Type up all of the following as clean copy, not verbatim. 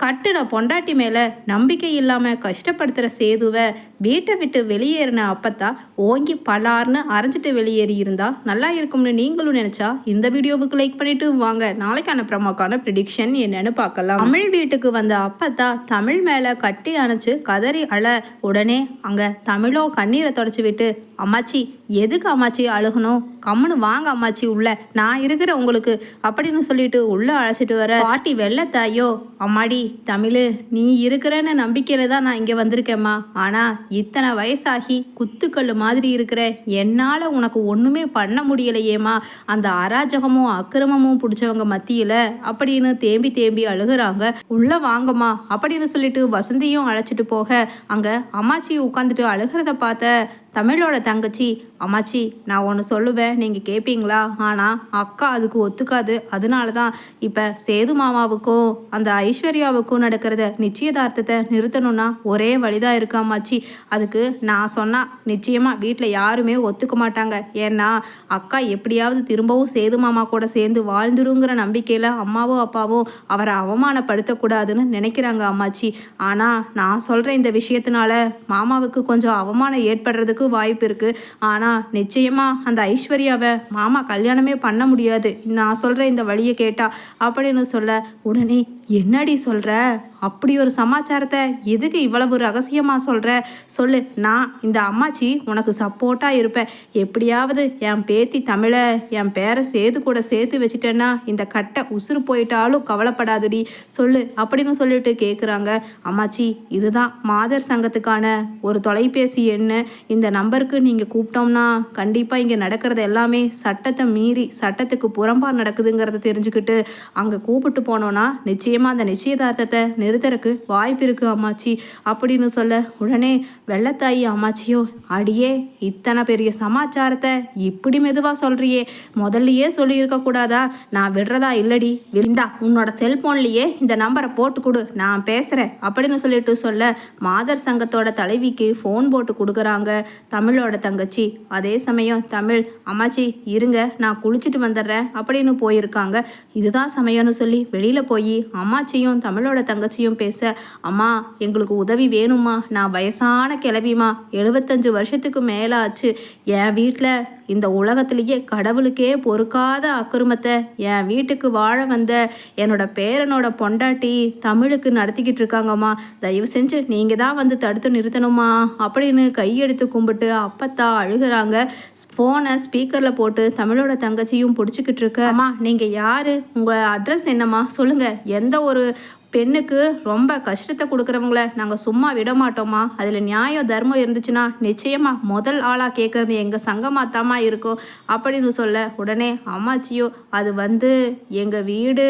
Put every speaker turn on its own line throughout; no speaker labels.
கட்டுன பொண்டாட்டி மேலே நம்பிக்கை இல்லாமல் கஷ்டப்படுத்துகிற சேதுவை வீட்டை விட்டு வெளியேறின அப்பத்தா ஓங்கி பலார்னு அரைஞ்சிட்டு வெளியேறி இருந்தா நல்லா இருக்கும்னு நீங்களும் நினச்சா இந்த வீடியோவுக்கு லைக் பண்ணிட்டு வாங்க நாளைக்கான ப்ரமோக்கான ப்ரிடிக்ஷன் என்னன்னு பார்க்கலாம். தமிழ் வீட்டுக்கு வந்த அப்பத்தா தமிழ் மேலே கட்டி அணைச்சு கதறி அழ உடனே அங்கே தமிழோ கண்ணீரை தொடச்சி விட்டு அம்மாச்சி எதுக்கு அம்மாச்சி அழுகணும், கம்முன்னு வாங்க அம்மாச்சி உள்ள, நான் இருக்கிற உங்களுக்கு அப்படின்னு சொல்லிட்டு உள்ள அழைச்சிட்டு வர பாட்டி வெள்ளத்தாயோ அம்மாடி தமிழ் நீ இருக்கிறன்னு நம்பிக்கையில தான் நான் இங்கே வந்திருக்கேம்மா, ஆனால் இத்தனை வயசாகி குத்துக்கல் மாதிரி இருக்கிற என்னால் உனக்கு ஒன்றுமே பண்ண முடியலையேம்மா, அந்த அராஜகமும் அக்கிரமமும் பிடிச்சவங்க மத்தியில் அப்படின்னு தேம்பி தேம்பி அழுகிறாங்க. உள்ள வாங்கம்மா அப்படின்னு சொல்லிட்டு வசந்தியும் அழைச்சிட்டு போக அங்கே அம்மாச்சி உட்காந்துட்டு அழுகிறத பார்த்த தமிழோட தங்கச்சி அம்மாச்சி நான் ஒன்று சொல்லுவேன் நீங்கள் கேட்பீங்களா, ஆனால் அக்கா அதுக்கு ஒத்துக்காது, அதனால தான் இப்போ சேது மாமாவுக்கும் அந்த ஐஸ்வர்யாவுக்கும் நடக்கிறத நிச்சயதார்த்தத்தை நிறுத்தணும்னா ஒரே வழிதான் இருக்கு அம்மாச்சி, அதுக்கு நான் சொன்னால் நிச்சயமாக வீட்டில் யாருமே ஒத்துக்க மாட்டாங்க, ஏன்னா அக்கா எப்படியாவது திரும்பவும் சேது மாமா கூட சேர்ந்து வாழ்ந்துருங்கிற நம்பிக்கையில் அம்மாவும் அப்பாவும் அவரை அவமானப்படுத்தக்கூடாதுன்னு நினைக்கிறாங்க அம்மாச்சி, ஆனால் நான் சொல்கிற இந்த விஷயத்தினால மாமாவுக்கு கொஞ்சம் அவமானம் ஏற்படுறதுக்கு வாய்ப்பு இருக்குது, ஆனால் நிச்சயமாக அந்த ஐஸ்வர்யாவை மாமா கல்யாணமே பண்ண முடியாது நான் சொல்கிற இந்த வழியை கேட்டா அப்படின்னு சொல்ல உடனே என்னடி சொல்கிற, அப்படி ஒரு சமாச்சாரத்தை எதுக்கு இவ்வளவு ரகசியமாக சொல்கிற, சொல்லு, நான் இந்த அம்மாச்சி உனக்கு சப்போர்ட்டாக இருப்பேன், எப்படியாவது என் பேத்தி தமிழை என் பேரை சேது கூட சேர்த்து வச்சுட்டேன்னா இந்த கட்டை உசுறு போயிட்டாலும் கவலைப்படாதுடி சொல்லு அப்படின்னு சொல்லிட்டு கேட்குறாங்க. அம்மாச்சி இதுதான் மாதர் சங்கத்துக்கான ஒரு தொலைபேசி எண்ணு, இந்த நம்பருக்கு நீங்கள் கூப்பிட்டோம்னா கண்டிப்பாக இங்கே நடக்கிறது எல்லாமே சட்டத்தை மீறி சட்டத்துக்கு புறம்பாக நடக்குதுங்கிறத தெரிஞ்சுக்கிட்டு அங்கே கூப்பிட்டு போனோன்னா நிச்சயமாக அந்த நிச்சயதார்த்தத்தை நிறுத்தறக்கு வாய்ப்பு இருக்கு அம்மாச்சி அப்படின்னு சொல்ல உடனே வெள்ளத்தாயி அம்மாச்சியோ அடியே இத்தனை பெரிய சமாச்சாரத்தை இப்படி மெதுவாக சொல்றியே, முதல்லையே சொல்லியிருக்க கூடாதா, நான் விடுறதா இல்லடி, விருந்தா உன்னோட செல்போன்லேயே இந்த நம்பரை போட்டு கொடு நான் பேசுகிறேன் அப்படின்னு சொல்லிட்டு சொல்ல மாதர் சங்கத்தோட தலைவிக்கு ஃபோன் போட்டு கொடுக்குறாங்க தமிழோட தங்கச்சி. அதே சமயம் தமிழ் அம்மாச்சி இருங்க நான் குளிச்சுட்டு வந்துடுறேன் அப்படின்னு போயிருக்காங்க. இதுதான் சமயம்னு சொல்லி வெளியில் போய் அம்மாச்சியும் தமிழோட தங்கச்சியும் பேச அம்மா எங்களுக்கு உதவி வேணுமா, நான் வயசான கிளவிமா 75 வருஷத்துக்கு மேலே ஆச்சு, என் வீட்டில் இந்த உலகத்திலேயே கடவுளுக்கே பொறுக்காத அக்கிரமத்தை என் வீட்டுக்கு வாழ வந்த என்னோட பேரனோட பொண்டாட்டி தமிழுக்கு நடத்திக்கிட்டு இருக்காங்கம்மா, தயவு செஞ்சு நீங்கள் தான் வந்து தடுத்து நிறுத்தணுமா அப்படின்னு கையெடுத்து கும்பிட்டு அப்பத்தா அழுகிறாங்க. ஃபோனை ஸ்பீக்கரில் போட்டு தமிழோட தங்கச்சியும் பிடிச்சிக்கிட்டு இருக்க அம்மா நீங்கள் யார், உங்கள் அட்ரஸ் என்னம்மா சொல்லுங்கள், எந்த ஒரு பெண்ணுக்கு ரொம்ப கஷ்டத்தை கொடுக்குறவங்கள நாங்கள் சும்மா விட மாட்டோமா, அதில் நியாயம் தர்மம் இருந்துச்சுன்னா நிச்சயமாக முதல் ஆளாக கேட்குறது எங்கள் சங்கமாத்தாமா இருக்கும் அப்படின்னு சொல்ல உடனே அம்மாச்சியோ அது வந்து எங்கள் வீடு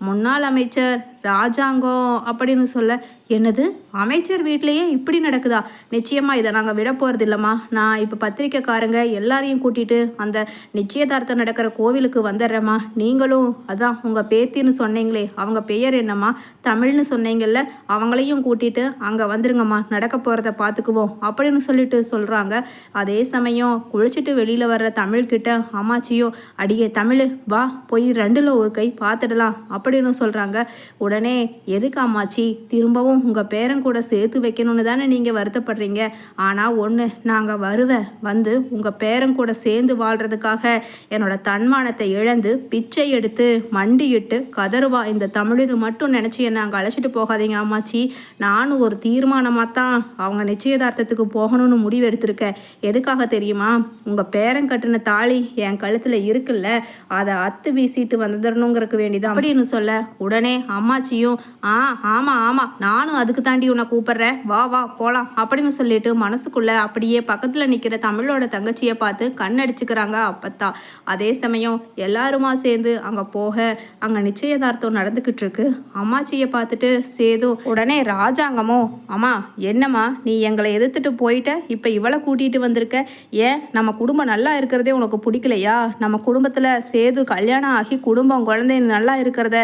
முன்னாள் அமைச்சர் ராஜாங்கம் அப்படின்னு சொல்ல என்னது அமைச்சர் வீட்லேயே இப்படி நடக்குதா, நிச்சயமாக இதை நாங்கள் விட போகிறது இல்லைம்மா, நான் இப்போ பத்திரிக்கைக்காரங்க எல்லாரையும் கூட்டிகிட்டு அந்த நிச்சயதார்த்தம் நடக்கிற கோவிலுக்கு வந்துடுறேம்மா, நீங்களும் அதான் உங்கள் பேத்தின்னு சொன்னீங்களே அவங்க பெயர் என்னம்மா தமிழ்னு சொன்னீங்கல்ல அவங்களையும் கூட்டிகிட்டு அங்கே வந்துருங்கம்மா, நடக்க போகிறத பார்த்துக்குவோம் அப்படின்னு சொல்லிட்டு சொல்கிறாங்க. அதே சமயம் குளிச்சுட்டு வெளியில் வர்ற தமிழ்கிட்ட அம்மாச்சியோ அடியே தமிழ் வா போய் 2ல் ஒரு கை பார்த்துடலாம் அப்படின்னு சொல்கிறாங்க. உடனே எதுக்கு அம்மாச்சி திரும்பவும் உங்கள் பேரன் கூட சேர்த்து வைக்கணும்னு தானே நீங்கள் வருத்தப்படுறீங்க, ஆனால் ஒன்று நாங்கள் வருவேன் வந்து உங்கள் பேரன் கூட சேர்ந்து வாழ்கிறதுக்காக என்னோட தன்மானத்தை இழந்து பிச்சை எடுத்து மண்டியிட்டு கதறுவா இந்த தமிழுன்னு மட்டும் நினச்சி என்னை அங்கே அழைச்சிட்டு போகாதீங்க அம்மாச்சி, நானும் ஒரு தீர்மானமாக தான் அவங்க நிச்சயதார்த்தத்துக்கு போகணும்னு முடிவு எடுத்திருக்கேன், எதுக்காக தெரியுமா, உங்கள் பேரன் கட்டின தாலி என் கழுத்தில் இருக்குல்ல அதை அத்து வீசிட்டு வந்துடணுங்கிறதுக்கு வேண்டிதான் அப்படின்னு சொல்ல உடனே அம்மாச்சியும் ஆமாம் ஆமாம் நானும் அதுக்கு தாண்டி உன்னை கூப்பிட்றேன் வா வா போகலாம் அப்படின்னு சொல்லிட்டு மனசுக்குள்ளே அப்படியே பக்கத்தில் நிற்கிற தமிழோட தங்கச்சியை பார்த்து கண்ணடிச்சுக்கிறாங்க அப்பத்தா. அதே சமயம் எல்லாருமா சேர்ந்து அங்கே போக அங்கே நிச்சயதார்த்தம் நடந்துக்கிட்டு இருக்கு. அம்மாச்சியை பார்த்துட்டு சேது உடனே ராஜாங்கமோ அம்மா என்னம்மா நீ எங்களை எதிர்த்துட்டு போயிட்ட, இப்போ இவளை கூட்டிகிட்டு வந்திருக்க, ஏன் நம்ம குடும்பம் நல்லா இருக்கிறதே உனக்கு பிடிக்கலையா, நம்ம குடும்பத்தில் சேது கல்யாணம் ஆகி குடும்பம் குழந்தை நல்லா இருக்கிறத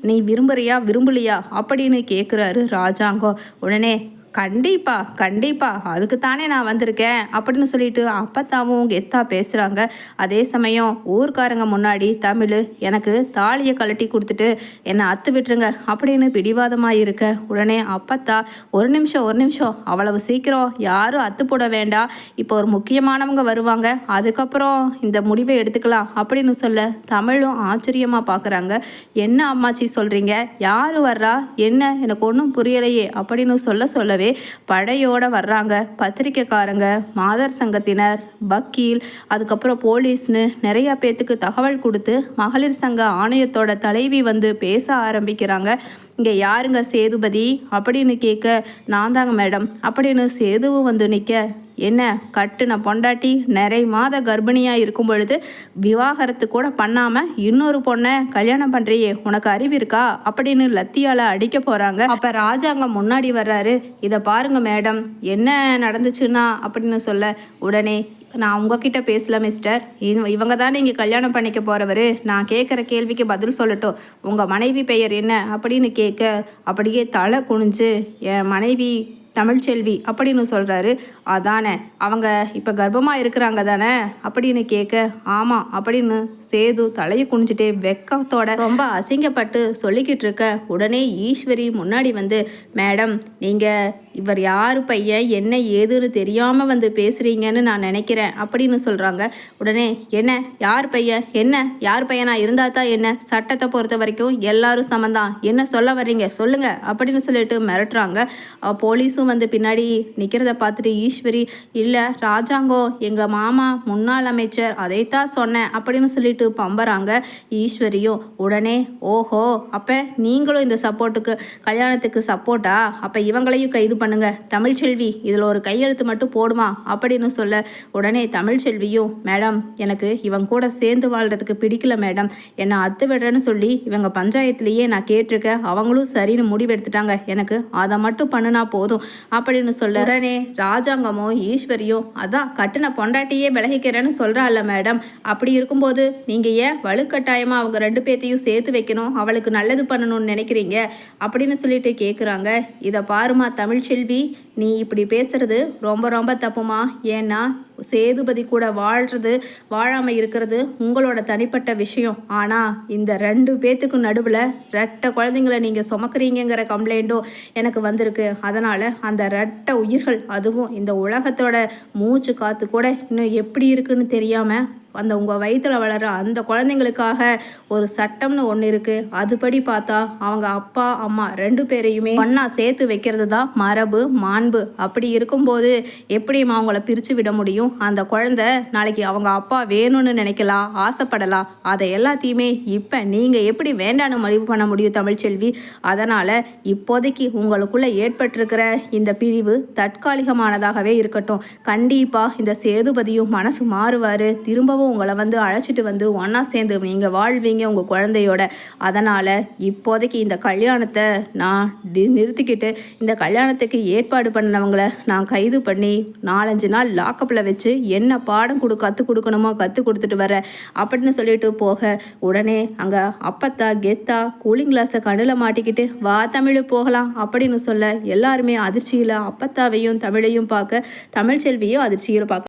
நீ விரும்புறியா விரும்பலையா அப்படின்னு கேட்குறாரு ராஜாங்கம். உடனே கண்டிப்பா, கண்டிப்பா. அதுக்கு தானே நான் வந்திருக்கேன் அப்படின்னு சொல்லிட்டு அப்பத்தாவும் கெத்தா பேசுறாங்க. அதே சமயம் ஊர்க்காரங்க முன்னாடி தமிழு எனக்கு தாலிய கழட்டி குடுத்துட்டு என்ன அத்து விட்டுருங்க அப்படின்னு பிடிவாதமா இருக்க, உடனே அப்பத்தா ஒரு நிமிஷம், ஒரு நிமிஷம் அவ்வளவு சீக்கிரம் யாரும் அத்து போட வேண்டாம். இப்போ ஒரு முக்கியமானவங்க வருவாங்க. அதுக்கப்புறம் இந்த முடிவை எடுத்துக்கலாம் அப்படின்னு சொல்ல தமிழும் ஆச்சரியமா பார்க்குறாங்க. என்ன அம்மாச்சி சொல்றீங்க? யாரு வர்றா? என்ன எனக்கு ஒன்றும் புரியலையே அப்படின்னு சொல்லவே படையோட வர்றாங்க. பத்திரிக்கைக்காரங்க, மாதர் சங்கத்தினர், வக்கீல், அதுக்கப்புறம் போலீஸ்னு நிறைய பேத்துக்கு தகவல் கொடுத்து மகளிர் சங்க ஆணையத்தோட தலைவி வந்து பேச ஆரம்பிக்கிறாங்க. இங்கே யாருங்க சேதுபதி அப்படின்னு கேட்க, நான் தாங்க மேடம் அப்படின்னு சேதுவும் வந்து நிற்க, என்ன கட்டுன பொண்டாட்டி நிறை மாத கர்ப்பிணியாக இருக்கும் பொழுது விவாகரத்து கூட பண்ணாமல் இன்னொரு பொண்ணை கல்யாணம் பண்ணுறியே, உனக்கு அறிவு இருக்கா அப்படின்னு லத்தியால் அடிக்க போகிறாங்க. அப்போ ராஜாங்கம் முன்னாடி வர்றாரு. இதை பாருங்க மேடம், என்ன நடந்துச்சுன்னா அப்படின்னு சொல்ல, உடனே நான் உங்ககிட்ட பேசல மிஸ்டர், இவங்க தானே இங்கே கல்யாணம் பண்ணிக்க போகிறவர், நான் கேட்குற கேள்விக்கு பதில் சொல்லட்டும், உங்கள் மனைவி பெயர் என்ன அப்படின்னு கேட்க, அப்படியே தலை குனிஞ்சு என் மனைவி தமிழ்ச்செல்வி அப்படின்னு சொல்கிறாரு. அதானே, அவங்க இப்போ கர்ப்பமாக இருக்கிறாங்க தானே அப்படின்னு கேட்க, ஆமாம் அப்படின்னு சேது தலையை குனிஞ்சிட்டே வெக்கத்தோட ரொம்ப அசிங்கப்பட்டு சொல்லிக்கிட்டு இருக்க, உடனே ஈஸ்வரி முன்னாடி வந்து, மேடம் நீங்கள் இவர் யார் பையன் என்ன ஏதுன்னு தெரியாமல் வந்து பேசுகிறீங்கன்னு நான் நினைக்கிறேன் அப்படின்னு சொல்கிறாங்க. உடனே என்ன யார் பையன், என்ன யார் பையனா இருந்தால் தான் என்ன, சட்டத்தை பொறுத்த வரைக்கும் எல்லாரும் சமந்தான், என்ன சொல்ல வர்றீங்க சொல்லுங்க அப்படின்னு சொல்லிட்டு மிரட்டுறாங்க. போலீஸும் வந்து பின்னாடி நிற்கிறத பார்த்துட்டு ஈஸ்வரி, இல்லை ராஜாங்கம் எங்கள் மாமா முன்னாள் அமைச்சர், அதைத்தான் சொன்னேன் அப்படின்னு சொல்லிட்டு பம்பறாங்க. ஈஸ்வரியும் உடனே, ஓஹோ அப்போ நீங்களும் இந்த சப்போர்ட்டுக்கு கல்யாணத்துக்கு சப்போர்ட்டா, அப்போ இவங்களையும் கைது பண்ணுங்க, தமிழ்ச்செல்வி இதில் ஒரு கையெழுத்து மட்டும் போடுமா அப்படின்னு சொல்ல, உடனே தமிழ்ச்செல்வியும், மேடம் எனக்கு இவங்க கூட சேர்ந்து வாழ்கிறதுக்கு பிடிக்கல மேடம், என்னை அத்து விடுறேன்னு சொல்லி இவங்க பஞ்சாயத்துலேயே நான் கேட்டிருக்க, அவங்களும் சரின்னு முடிவெடுத்துட்டாங்க, எனக்கு அதை மட்டும் பண்ணுனா போதும் அப்படின்னு சொல்ல, உடனே ராஜாங்கமும் ஈஸ்வரியும், அதான் கட்டுன பொண்டாட்டியே விலகிக்கிறேன்னு சொல்கிறாள்ல மேடம், அப்படி இருக்கும்போது நீங்கள் ஏன் வலுக்கட்டாயமாக அவங்க ரெண்டு பேர்த்தையும் சேர்த்து வைக்கணும், அவளுக்கு நல்லது பண்ணணும்னு நினைக்கிறீங்க அப்படின்னு சொல்லிட்டு கேட்குறாங்க. இதை பாருமா தமிழ்ச்செல்வி, நீ இப்படி பேசுறது ரொம்ப ரொம்ப தப்புமா, ஏன்னா சேதுபதி கூட வாழ்கிறது வாழாமல் இருக்கிறது உங்களோட தனிப்பட்ட விஷயம், ஆனால் இந்த ரெண்டு பேத்துக்கும் நடுவில் ரெட்டை குழந்தைங்களை நீங்கள் சுமக்கிறீங்கிற கம்ப்ளைண்ட்டும் எனக்கு வந்திருக்கு. அதனால் அந்த ரெட்டை உயிர்கள், அதுவும் இந்த உலகத்தோட மூச்சு காற்று கூட இன்னும் எப்படி இருக்குன்னு தெரியாமல் அந்த உங்கள் வயிற்றில் வளர அந்த குழந்தைங்களுக்காக ஒரு சட்டம்னு ஒன்று இருக்குது. அதுபடி பார்த்தா அவங்க அப்பா அம்மா ரெண்டு பேரையுமே ஒன்றா சேர்த்து வைக்கிறது தான் மரபு மாண்பு. அப்படி இருக்கும்போது எப்படிம்மா அவங்கள பிரித்து விட முடியும்? அந்த குழந்தை நாளைக்கு அவங்க அப்பா வேணும்னு நினைக்கலாம், ஆசைப்படலாம். அதை எல்லாத்தையுமே இப்போ நீங்கள் எப்படி வேண்டான்னு முடிவு பண்ண முடியும் தமிழ்ச்செல்வி? அதனால் இப்போதைக்கு உங்களுக்குள்ளே ஏற்பட்டிருக்கிற இந்த பிரிவு தற்காலிகமானதாகவே இருக்கட்டும். கண்டிப்பாக இந்த சேதுபதியும் மனசு மாறுவார், திரும்பவும் உங்களை வந்து அழைச்சிட்டு வந்து ஒன்றா சேர்ந்து நீங்கள் வாழ்வீங்க உங்கள் குழந்தையோட. அதனால் இப்போதைக்கு இந்த கல்யாணத்தை நான் நிறுத்திக்கிட்டு இந்த கல்யாணத்துக்கு ஏற்பாடு பண்ணவங்களை நான் கைது பண்ணி 4-5 நாள் லாக்கப்பில் வச்சு என்ன பாடம் கற்றுக் கொடுக்கணுமோ கற்றுக் கொடுத்துட்டு வரேன் அப்படின்னு சொல்லிட்டு போக, உடனே அங்கே அப்பத்தா கெத்தா கூலிங் கிளாஸை கண்ணில் மாட்டிக்கிட்டு வா தமிழ் போகலாம் அப்படின்னு சொல்ல, எல்லாருமே அதிர்ச்சியில் அப்பத்தாவையும் தமிழையும் பார்க்க, தமிழ்ச்செல்வியும் அதிர்ச்சியில் பார்க்க